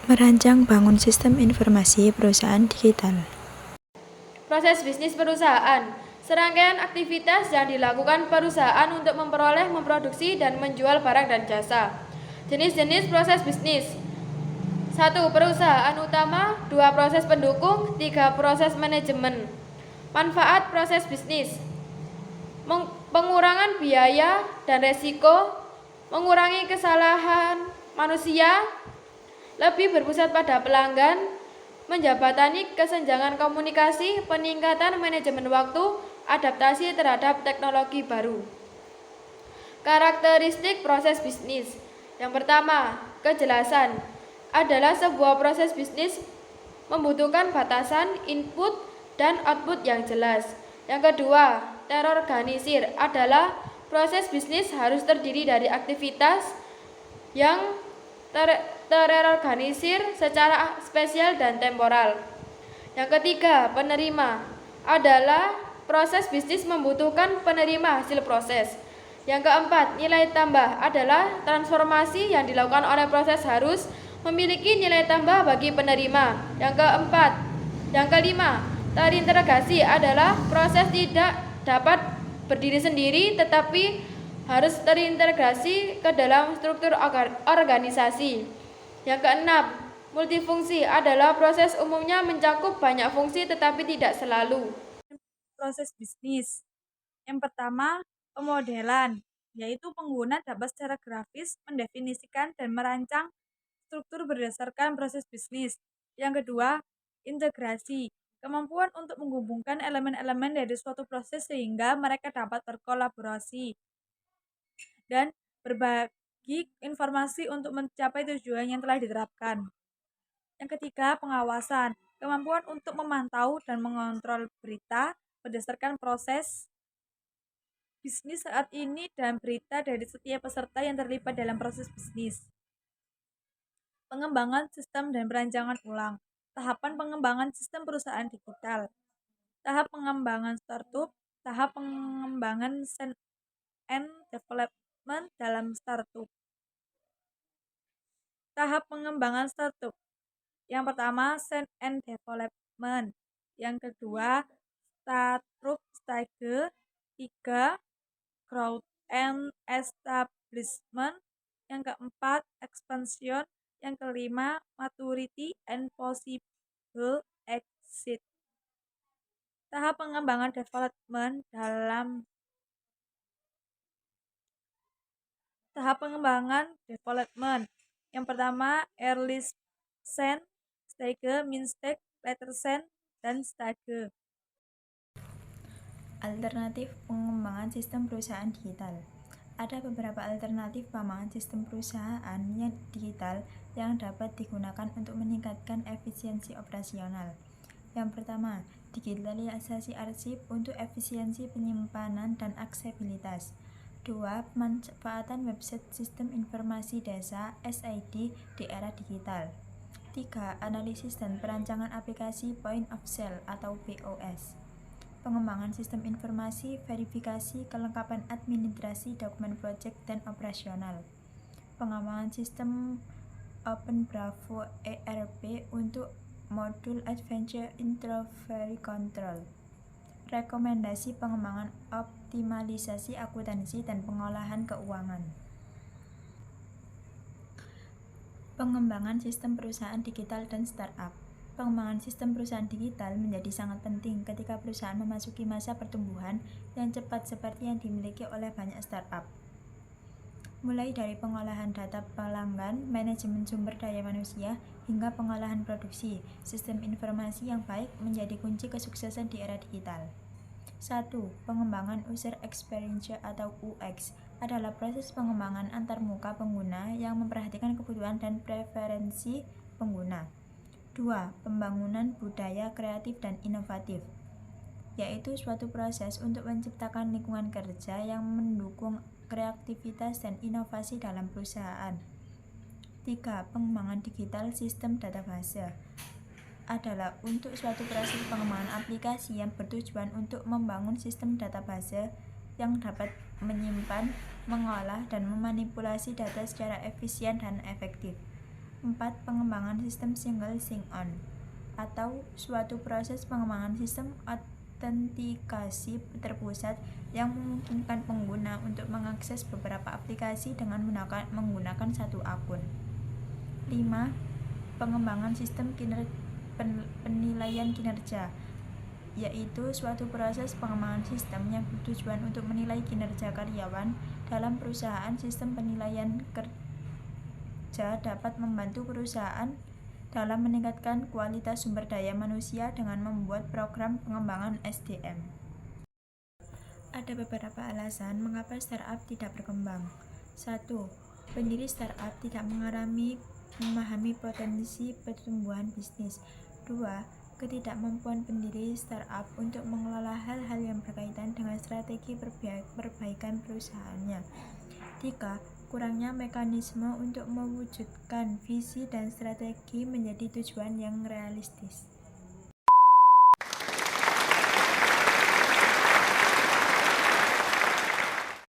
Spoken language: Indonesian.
Merancang bangun sistem informasi perusahaan digital. Proses bisnis perusahaan. Serangkaian aktivitas yang dilakukan perusahaan untuk memperoleh, memproduksi, dan menjual barang dan jasa. Jenis-jenis proses bisnis. 1. Perusahaan utama. 2. Proses pendukung. 3. Proses manajemen. Manfaat proses bisnis. Pengurangan biaya dan resiko, mengurangi kesalahan manusia, lebih berpusat pada pelanggan, menjembatani kesenjangan komunikasi, peningkatan manajemen waktu, adaptasi terhadap teknologi baru. Karakteristik proses bisnis. Yang pertama, kejelasan. Adalah sebuah proses bisnis membutuhkan batasan input dan output yang jelas. Yang kedua, terorganisir. Adalah proses bisnis harus terdiri dari aktivitas yang terorganisir secara spesial dan temporal. Yang ketiga, penerima. Adalah proses bisnis membutuhkan penerima hasil proses. Yang keempat, nilai tambah. Adalah transformasi yang dilakukan oleh proses harus memiliki nilai tambah bagi penerima. Yang kelima, terintegrasi. Adalah proses tidak dapat berdiri sendiri tetapi harus terintegrasi ke dalam struktur organisasi. Yang keenam, multifungsi. Adalah proses umumnya mencakup banyak fungsi tetapi tidak selalu. Proses bisnis. Yang pertama, pemodelan, yaitu pengguna dapat secara grafis mendefinisikan dan merancang struktur berdasarkan proses bisnis. Yang kedua, integrasi, kemampuan untuk menghubungkan elemen-elemen dari suatu proses sehingga mereka dapat berkolaborasi dan berbagi informasi untuk mencapai tujuan yang telah diterapkan. Yang ketiga, pengawasan, kemampuan untuk memantau dan mengontrol berita berdasarkan proses bisnis saat ini dan berita dari setiap peserta yang terlibat dalam proses bisnis. Pengembangan sistem dan perancangan ulang. Tahapan pengembangan sistem perusahaan digital. Tahap pengembangan startup, tahap pengembangan send and development dalam startup. Tahap pengembangan startup. Yang pertama, send and development. Yang kedua, startup stage. 3, growth and establishment. Yang keempat, expansion. Yang kelima, maturity and possible exit. Tahap pengembangan development dalam tahap pengembangan development. Yang pertama, early stage, mid stage, later stage, dan stage. Alternatif pengembangan sistem perusahaan digital. Ada beberapa alternatif pengembangan sistem perusahaan yang digital yang dapat digunakan untuk meningkatkan efisiensi operasional. Yang pertama, digitalisasi arsip untuk efisiensi penyimpanan dan aksesibilitas. 2. Pemanfaatan website sistem informasi desa (SID) di era digital. 3. Analisis dan perancangan aplikasi point of sale atau POS. Pengembangan sistem informasi, verifikasi, kelengkapan administrasi, dokumen proyek, dan operasional. Pengembangan sistem Open Bravo ERP untuk modul Advanced Inventory Control. Rekomendasi pengembangan optimalisasi akuntansi dan pengolahan keuangan. Pengembangan sistem perusahaan digital dan startup. Pengembangan sistem perusahaan digital menjadi sangat penting ketika perusahaan memasuki masa pertumbuhan yang cepat seperti yang dimiliki oleh banyak startup. Mulai dari pengolahan data pelanggan, manajemen sumber daya manusia, hingga pengolahan produksi, sistem informasi yang baik menjadi kunci kesuksesan di era digital. 1. Pengembangan User Experience atau UX adalah proses pengembangan antarmuka pengguna yang memperhatikan kebutuhan dan preferensi pengguna. 2. Pembangunan budaya kreatif dan inovatif, yaitu suatu proses untuk menciptakan lingkungan kerja yang mendukung kreativitas dan inovasi dalam perusahaan. 3. Pengembangan digital sistem database adalah untuk suatu proses pengembangan aplikasi yang bertujuan untuk membangun sistem database yang dapat menyimpan, mengolah, dan memanipulasi data secara efisien dan efektif. 4. Pengembangan sistem single sign-on atau suatu proses pengembangan sistem autentikasi terpusat yang memungkinkan pengguna untuk mengakses beberapa aplikasi dengan menggunakan satu akun. 5. Pengembangan sistem penilaian kinerja, yaitu suatu proses pengembangan sistem yang bertujuan untuk menilai kinerja karyawan dalam perusahaan. Sistem penilaian kerja dapat membantu perusahaan dalam meningkatkan kualitas sumber daya manusia dengan membuat program pengembangan SDM. Ada beberapa alasan mengapa startup tidak berkembang. 1. Pendiri startup tidak memahami potensi pertumbuhan bisnis. 2. Ketidakmampuan pendiri startup untuk mengelola hal-hal yang berkaitan dengan strategi perbaikan perusahaannya. 3. Kurangnya mekanisme untuk mewujudkan visi dan strategi menjadi tujuan yang realistis.